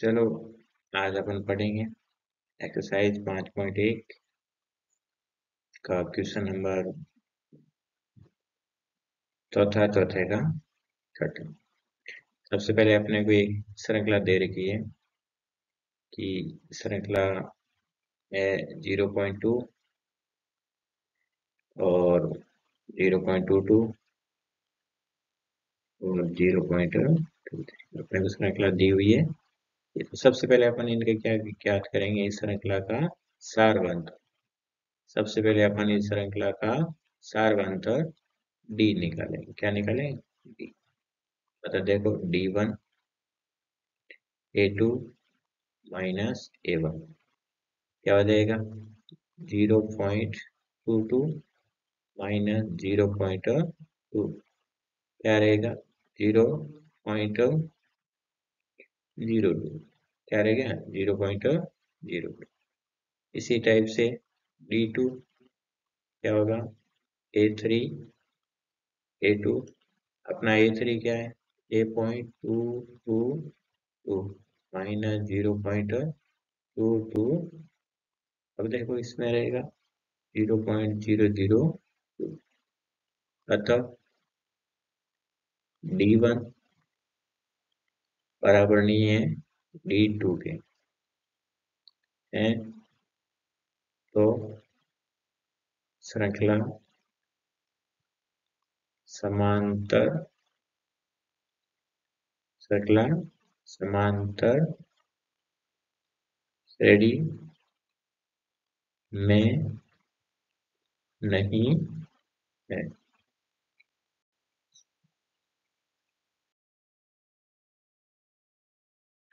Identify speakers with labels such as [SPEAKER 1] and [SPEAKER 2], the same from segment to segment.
[SPEAKER 1] चलो आज अपन पढ़ेंगे एक्सरसाइज 5.1 का क्वेश्चन नंबर चौथे का छठा। सबसे पहले अपने को एक श्रृंखला दे रखी है कि श्रृंखला है 0.2 और 0.22 और 0.23 अपने को श्रृंखला दी हुई है। तो सबसे पहले अपन इनके क्या ज्ञात करेंगे, इस श्रृंखला का सारवंत। सबसे पहले अपन इस श्रृंखला का सारवंत डी निकालेंगे। क्या निकालेंगे? डी। मतलब देखो D1 A2 माइनस A1 क्या हो जाएगा? 0.22 माइनस 0.2 क्या रहेगा? 0.02 क्या रहेगा? 0.02। इसी टाइप से D2 क्या होगा? A3 A2 अपना A3 क्या है? A.222 minus 0.22। अब देखो इसमें रहेगा 0.002। अतः D1 बराबर नहीं है D2 के हैं। तो श्रृंखला समांतर श्रेणी में नहीं है।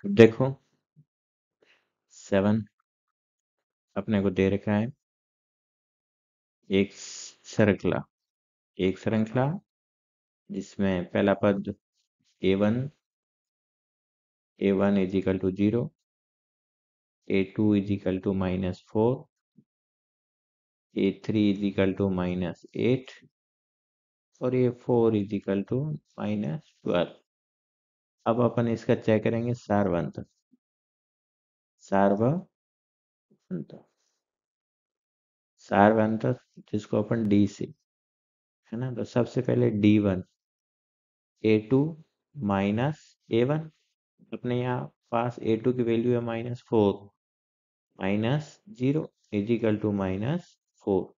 [SPEAKER 1] देखो 7 अपने को दे रखा है एक श्रृंखला जिसमें पहला पद A1 is equal to 0, A2 is equal to -4, A3 is equal to -8 और A4 इज इक्वल टू -12। अब अपन इसका चेक करेंगे सारवंत जिसको अपन D से, है ना। तो सबसे पहले D1 A2 माइनस A1, अपने यहाँ पास A2 की वैल्यू है -4 -0 इज इक्वल टू -4।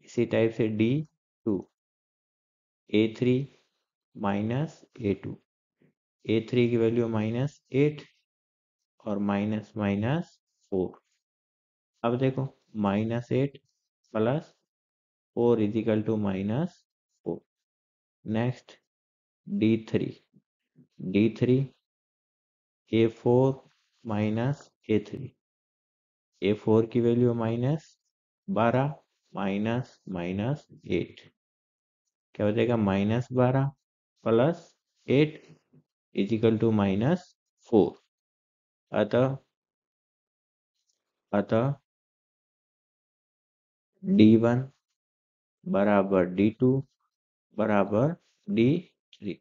[SPEAKER 1] इसी टाइप से D2 A3 minus A2, A3 की वैल्यू -8 और -4। अब देखो -8 plus 4 is equal to -4। Next D3 A4 minus A3, A4 की वैल्यू -12 -8 क्या हो जाएगा? -12 प्लस 8 इज इक्वल टू -4। अतः D1 बराबर D2 बराबर D3।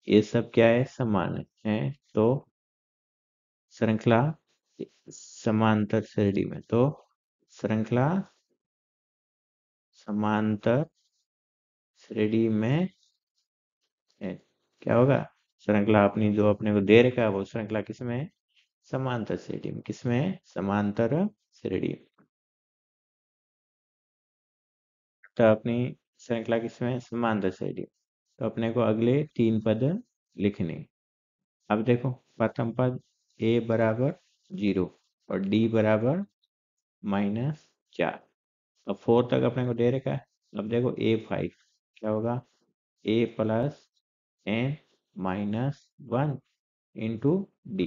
[SPEAKER 1] ये सब क्या है? समान है। तो श्रृंखला समांतर श्रेणी में, तो श्रृंखला समांतर श्रेणी में है। क्या होगा? श्रृंखला अपनी जो अपने को दे रखा है वो श्रृंखला किसमें है? समांतर श्रेणी में। किसमें है? समांतर श्रेणी में। तो अपनी श्रृंखला किसमें है? समांतर श्रेणी में। तो अपने को अगले 3 पद लिखने। अब देखो प्रथम पद A बराबर 0 और D बराबर -4। अब 4 तक अपने को दे रखा है। अब देखो A5 क्या होगा? A plus n -1 into D।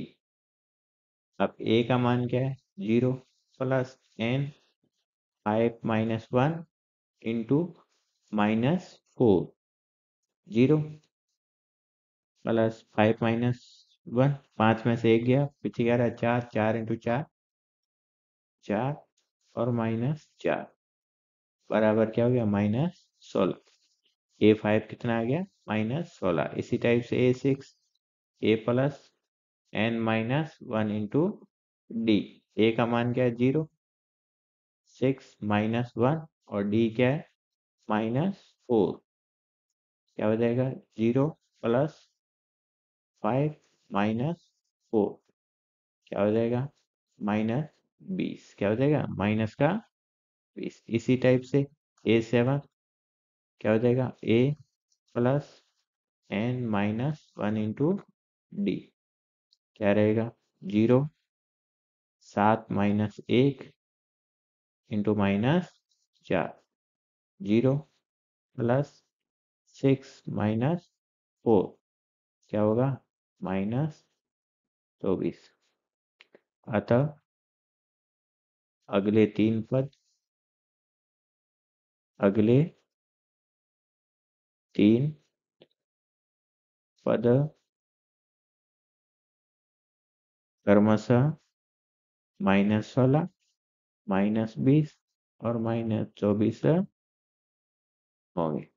[SPEAKER 1] अब A का मान क्या है? 0 प्लस n 5 -1 इंटू -4, 0 प्लस 5 -1, 5 में से 1 गया, पीछे क्या रहा? 4, 4 इंटू 4 4 और -4 बराबर क्या हो गया? -16। A5 कितना आ गया? -16। इसी टाइप से A6 A plus n minus one into D. A का मान क्या है 0, 6 माइनस वन, और डी क्या है -4। क्या हो जाएगा 0 प्लस 5 -4, क्या हो जाएगा -20। क्या हो जाएगा -20। इसी टाइप से A7 क्या हो जाएगा a plus n minus one into D. क्या रहेगा 0, 7 माइनस 1 इंटू -4, 0 प्लस 6 -4, क्या होगा -24। अतः अगले तीन पद क्रमशः -16, -20 और -24 होंगे।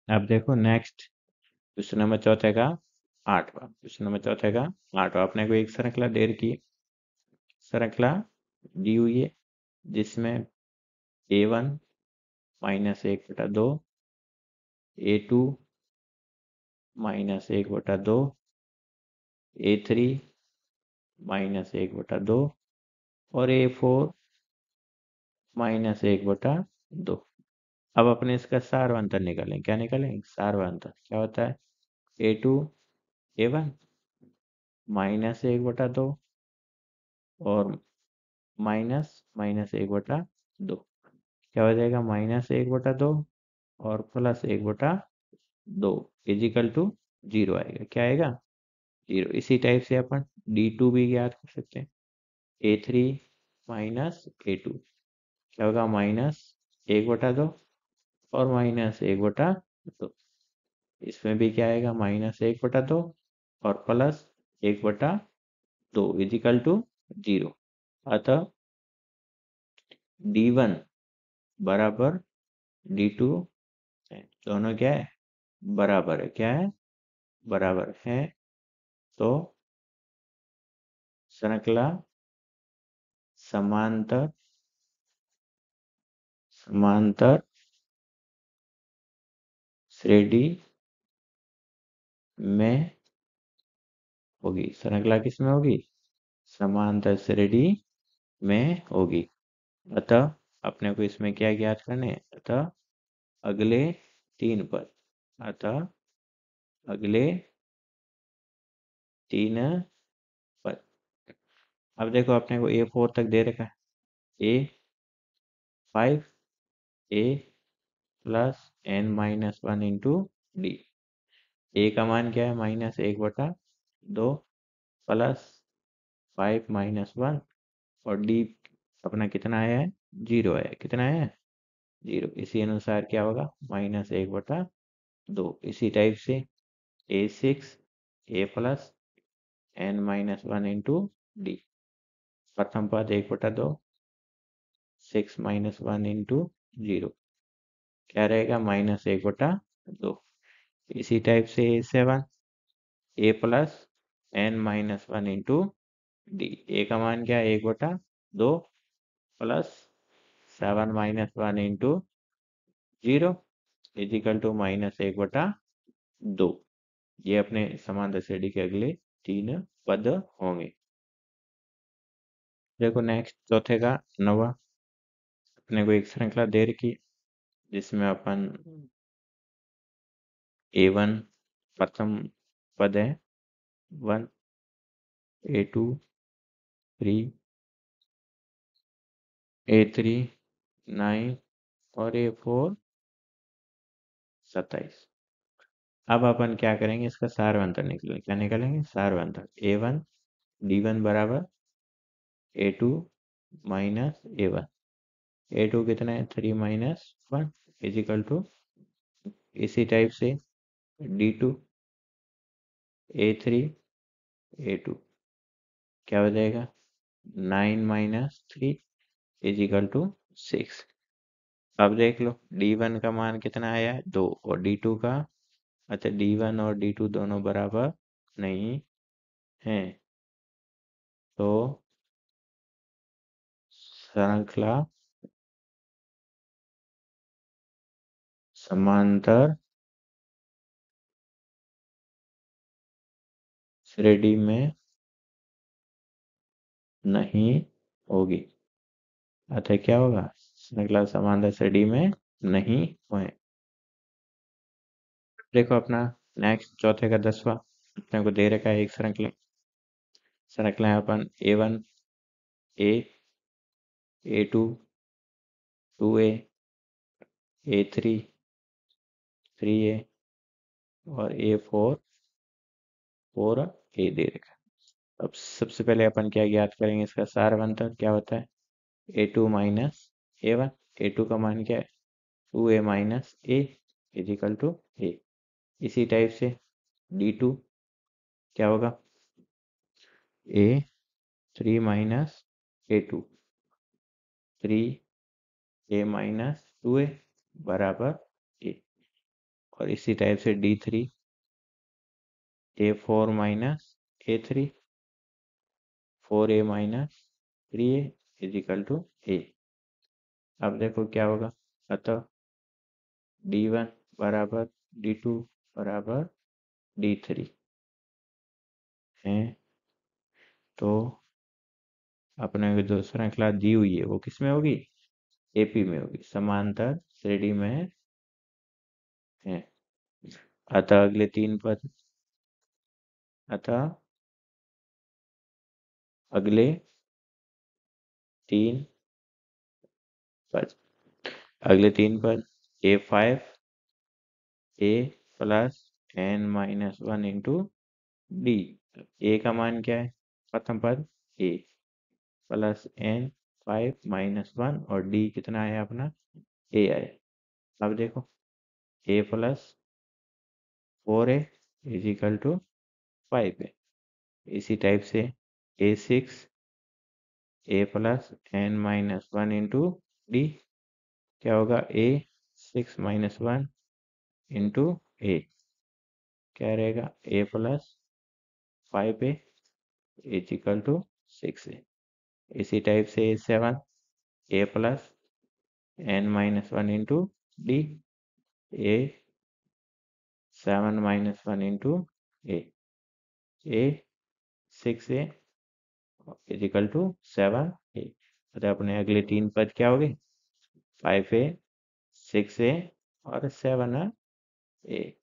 [SPEAKER 1] अब देखो नेक्स्ट क्वेश्चन नंबर चौथे का 8वां। क्वेश्चन नंबर चौथे का 8वां। अपने को एक श्रृंखला दे रखी है, श्रृंखला दी हुई है, जिसमें A1 -1/2, A2 -1/2, A3 -1/2 और A4 -1/2। अब अपने इसका सारवांतर निकालें। क्या निकालें? सारवांतर क्या होता है A2 A1 -1/2 और -1/2। क्या हो जाएगा -1/2 और +1/2 इजिकल टू 0 आएगा। क्या आएगा 0। इसी टाइप से अपन D2 भी ज्ञात कर सकते हैं। A3 A2 क्या होगा -1/2 और -1/2। इसमें भी क्या आएगा -1/2 और +1/2 इजिकल टू 0। अतः D1 बराबर D2 दोनों क्या है बराबर है। क्या है बराबर है। तो श्रृंखला समांतर श्रेणी में होगी। श्रृंखला किसमें होगी? समांतर श्रेणी में होगी। अतः अपने को इसमें क्या ज्ञात करने हैं? अतः अगले तीन पद अब देखो अपने को A4 तक दे रखा है। A5 A plus n-1 into D. A का मान क्या है -1/2 प्लस 5 -1 और डी अपना कितना आया है 0 आया है। कितना आया है 0। इसी अनुसार क्या होगा -1/2। इसी टाइप से A6 A plus n-1 into D. प्रथम पद 1/2, 6 -1 इंटू 0, क्या रहेगा -1/2। इसी टाइप से A7 A plus n-1 into D. A का मान क्या है 1/2 प्लस 7 -1 इंटू 0 इजिकल टू -1/2। ये अपने समांतर श्रेणी के अगले तीन पद होंगे। देखो नेक्स्ट चौथे का 9वां। अपने को एक श्रृंखला दे रखी जिसमें अपन A1 प्रथम पद है 1, A2 3, A3 9 और A4 27। अब अपन क्या करेंगे? इसका सारवंतर निकलेंगे। क्या निकालेंगे? सारवंतर A1 D1 बराबर A2 माइनस A1। A2 कितना है 3 -1 इजिकल टू इसी टाइप से D2 A3 A2 क्या हो जाएगा 9 -3 इजिकल टू 6। अब देख लो D1 का मान कितना आया है 2 और D2 का अच्छा D1 और D2 दोनों बराबर नहीं हैं, तो श्रृंखला समांतर श्रेणी में नहीं होगी। अतः क्या होगा, श्रृंखला समांतर श्रेणी में नहीं होए। देखो अपना नेक्स्ट चौथे का 10वां अपने को दे रखा है एक श्रृंखला है अपन A1 A A2 2A A3 3A और A4 4A दे रखा है। अब सबसे पहले अपन क्या ज्ञात करेंगे, इसका सारवंतक क्या होता है, A2 माइनस A1। A2 का मान क्या है, 2A minus A is equal to A। इसी टाइप से D2 क्या होगा, A3 minus A2 3A minus 2A बराबर A। और इसी टाइप से D3 A4 minus A3 4A minus 3A is equal to A। अब देखो क्या होगा, अतः D1 बराबर D2 बराबर D3 है, तो अपने को जो श्रृंखला दी हुई है वो किस में होगी, AP में होगी, समांतर श्रेणी में है। अतः अगले तीन पद, अतः अगले तीन पद अगले तीन पद A5 A plus n minus 1 into D। A का मान क्या है, प्रथम पद A प्लस n 5 माइनस 1 और D कितना है अपना A आया। अब देखो A plus 4A is equal to 5A। इसी टाइप से A6 A plus n minus 1 into D क्या होगा, A6 माइनस 1 इंटू A क्या रहेगा, A plus 5A is equal to 6A। इसी टाइप से A7 A plus n minus 1 into D A7 minus 1 into A6A is equal to 7A। तो अपने अगले तीन पद क्या हो गए, 5A 6A और 7A।